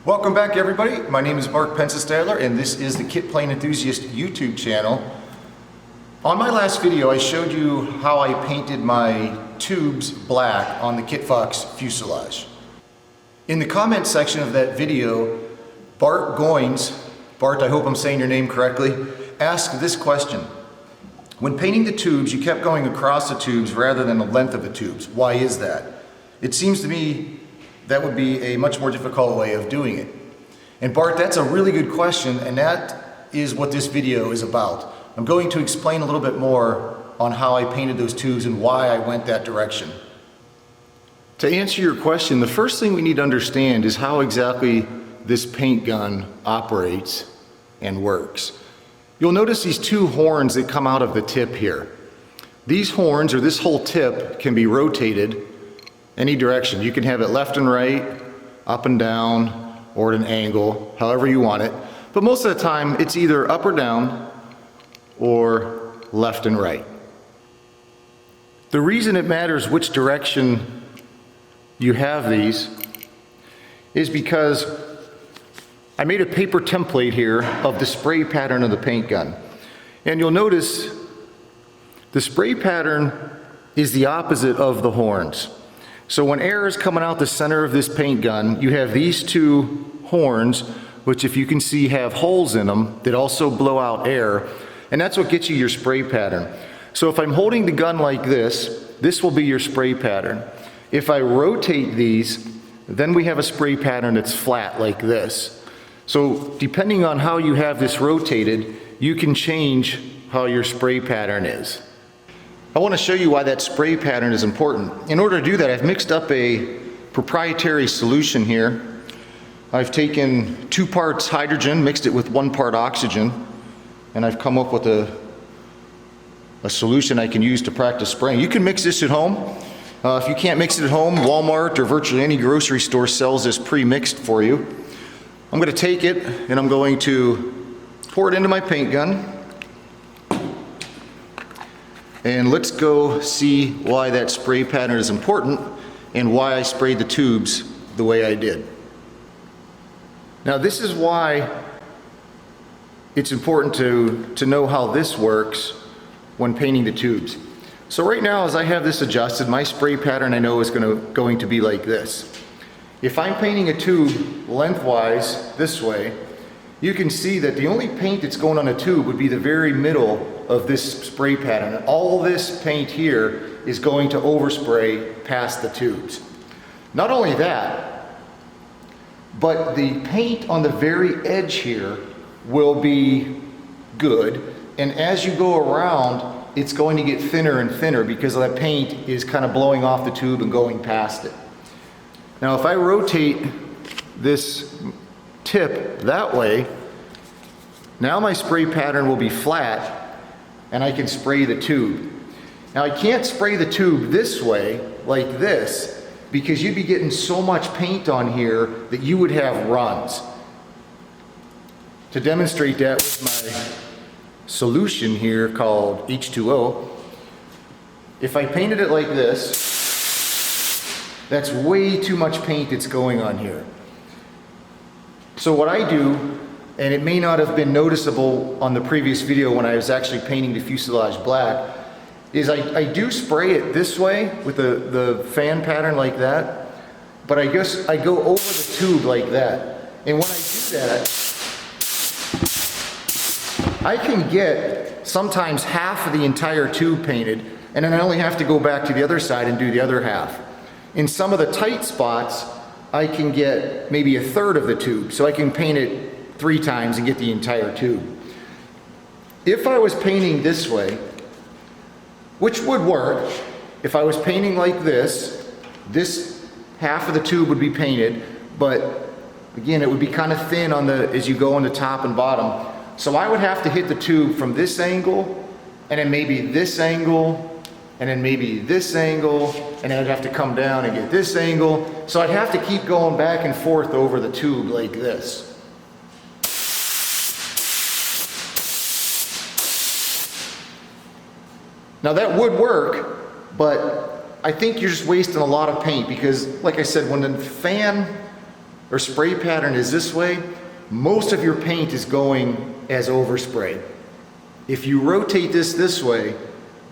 Welcome back, everybody. My name is Mark Pensestadler, and this is the Kitplane Enthusiast YouTube channel. On my last video, I showed you how I painted my tubes black on the KITFOX fuselage. In the comment section of that video, Bart Goins, Bart, I hope I'm saying your name correctly, asked this question. When painting the tubes, you kept going across the tubes rather than the length of the tubes. Why is that? It seems to me that would be a much more difficult way of doing it. And Bart, that's a really good question, and that is what this video is about. I'm going to explain a little bit more on how I painted those tubes and why I went that direction. To answer your question, the first thing we need to understand is how exactly this paint gun operates and works. You'll notice these two horns that come out of the tip here. These horns, or this whole tip, can be rotated any direction. You can have it left and right, up and down, or at an angle, however you want it. But most of the time, it's either up or down, or left and right. The reason it matters which direction you have these is because I made a paper template here of the spray pattern of the paint gun. And you'll notice the spray pattern is the opposite of the horns. So when air is coming out the center of this paint gun, you have these two horns, which if you can see have holes in them that also blow out air, and that's what gets you your spray pattern. So if I'm holding the gun like this will be your spray pattern. If I rotate these, then we have a spray pattern that's flat like this. So depending on how you have this rotated, you can change how your spray pattern is. I want to show you why that spray pattern is important. In order to do that, I've mixed up a proprietary solution here. I've taken 2 parts hydrogen, mixed it with 1 part oxygen, and I've come up with a solution I can use to practice spraying. You can mix this at home. If you can't mix it at home, Walmart or virtually any grocery store sells this pre-mixed for you. I'm going to take it and I'm going to pour it into my paint gun. And let's go see why that spray pattern is important and why I sprayed the tubes the way I did. Now this is why it's important to know how this works when painting the tubes. So right now, as I have this adjusted, my spray pattern I know is going to be like this. If I'm painting a tube lengthwise this way, you can see that the only paint that's going on a tube would be the very middle of this spray pattern. And all this paint here is going to overspray past the tubes. Not only that, but the paint on the very edge here will be good. And as you go around, it's going to get thinner and thinner because that paint is kind of blowing off the tube and going past it. Now if I rotate this tip that way, now my spray pattern will be flat and I can spray the tube. Now I can't spray the tube this way, like this, because you'd be getting so much paint on here that you would have runs. To demonstrate that with my solution here called H2O, if I painted it like this, that's way too much paint that's going on here. So what I do, and it may not have been noticeable on the previous video when I was actually painting the fuselage black, is I do spray it this way with the fan pattern like that, but I guess I go over the tube like that. And when I do that, I can get sometimes half of the entire tube painted, and then I only have to go back to the other side and do the other half. In some of the tight spots, I can get maybe 1/3 of the tube, so I can paint it 3 times and get the entire tube. If I was painting this way, which would work, if I was painting like this half of the tube would be painted, but again, it would be kind of thin on as you go on the top and bottom. So I would have to hit the tube from this angle, and then maybe this angle, and then maybe this angle, and then I'd have to come down and get this angle. So I'd have to keep going back and forth over the tube like this. Now that would work, but I think you're just wasting a lot of paint because, like I said, when the fan or spray pattern is this way, most of your paint is going as overspray. If you rotate this way,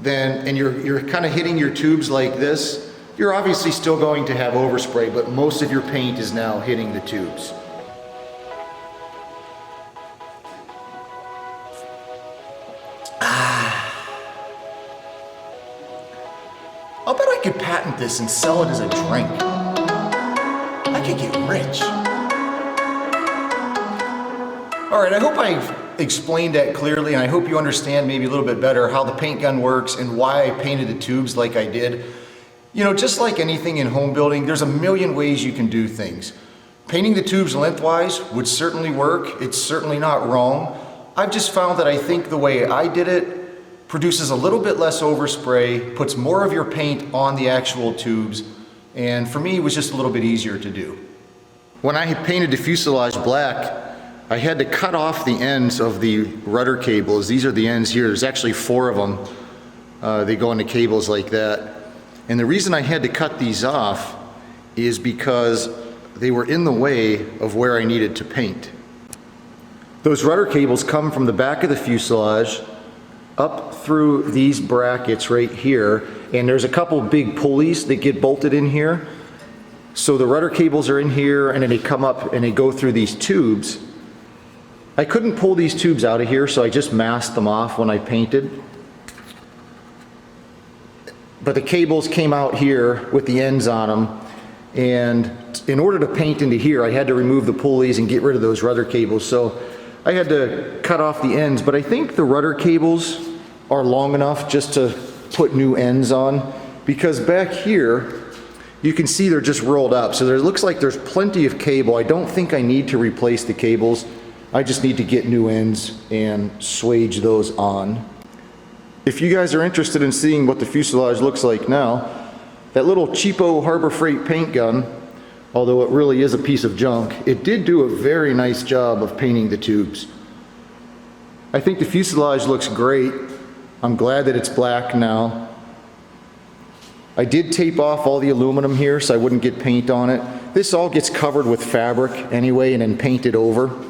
then, and you're kind of hitting your tubes like this, you're obviously still going to have overspray, but most of your paint is now hitting the tubes. I'll bet I could patent this and sell it as a drink. I could get rich. All right, I hope I've explained that clearly, and I hope you understand maybe a little bit better how the paint gun works and why I painted the tubes like I did. You know, just like anything in home building, there's a million ways you can do things. Painting the tubes lengthwise would certainly work. It's certainly not wrong. I've just found that I think the way I did it produces a little bit less overspray, puts more of your paint on the actual tubes, and for me it was just a little bit easier to do. When I had painted the fuselage black, I had to cut off the ends of the rudder cables. These are the ends here. There's actually 4 of them. They go into cables like that. And the reason I had to cut these off is because they were in the way of where I needed to paint. Those rudder cables come from the back of the fuselage up through these brackets right here, and there's a couple big pulleys that get bolted in here. So the rudder cables are in here, and then they come up and they go through these tubes. I couldn't pull these tubes out of here, so I just masked them off when I painted. But the cables came out here with the ends on them, and in order to paint into here, I had to remove the pulleys and get rid of those rudder cables. So I had to cut off the ends, but I think the rudder cables are long enough just to put new ends on, because back here, you can see they're just rolled up. So there looks like there's plenty of cable. I don't think I need to replace the cables. I just need to get new ends and swage those on. If you guys are interested in seeing what the fuselage looks like now, that little cheapo Harbor Freight paint gun, although it really is a piece of junk, it did do a very nice job of painting the tubes. I think the fuselage looks great. I'm glad that it's black now. I did tape off all the aluminum here so I wouldn't get paint on it. This all gets covered with fabric anyway and then painted over.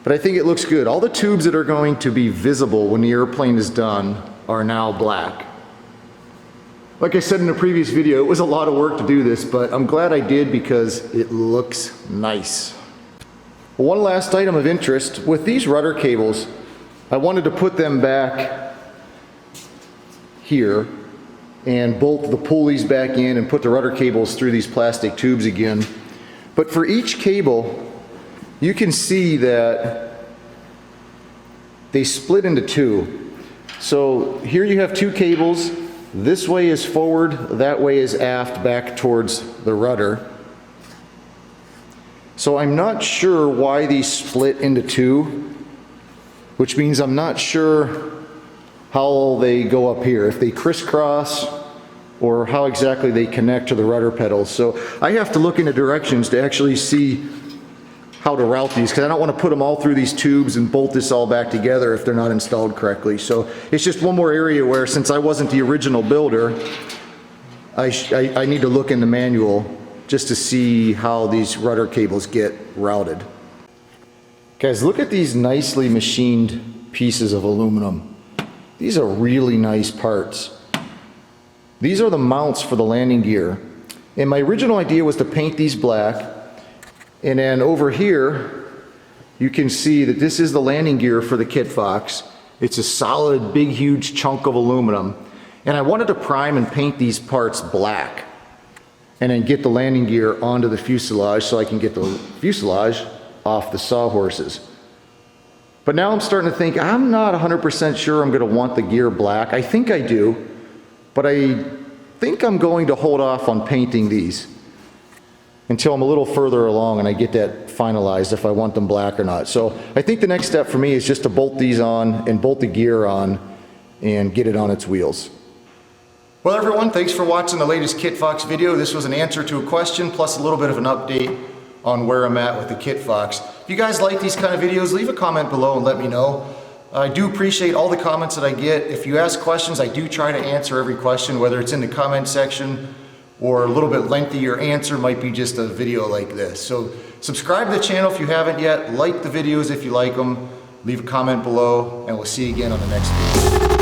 But I think it looks good. All the tubes that are going to be visible when the airplane is done are now black. Like I said in a previous video, it was a lot of work to do this, but I'm glad I did because it looks nice. One last item of interest, with these rudder cables, I wanted to put them back here and bolt the pulleys back in and put the rudder cables through these plastic tubes again. But for each cable, you can see that they split into 2. So here you have 2 cables. This way is forward, that way is aft, back towards the rudder. So I'm not sure why these split into 2, which means I'm not sure how they go up here, if they crisscross or how exactly they connect to the rudder pedals. So I have to look into directions to actually see how to route these, because I don't want to put them all through these tubes and bolt this all back together if they're not installed correctly. So it's just one more area where, since I wasn't the original builder, I need to look in the manual just to see how these rudder cables get routed. Guys, look at these nicely machined pieces of aluminum. These are really nice parts. These are the mounts for the landing gear. And my original idea was to paint these black. And then over here, you can see that this is the landing gear for the KITFOX. It's a solid, big, huge chunk of aluminum. And I wanted to prime and paint these parts black and then get the landing gear onto the fuselage so I can get the fuselage off the sawhorses. But now I'm starting to think, I'm not 100% sure I'm going to want the gear black. I think I do, but I think I'm going to hold off on painting these until I'm a little further along and I get that finalized if I want them black or not. So I think the next step for me is just to bolt these on and bolt the gear on and get it on its wheels. Well everyone, thanks for watching the latest KITFOX video. This was an answer to a question plus a little bit of an update on where I'm at with the KITFOX. If you guys like these kind of videos, leave a comment below and let me know. I do appreciate all the comments that I get. If you ask questions, I do try to answer every question, whether it's in the comment section or a little bit lengthier answer might be just a video like this. So subscribe to the channel if you haven't yet, like the videos if you like them, leave a comment below, and we'll see you again on the next video.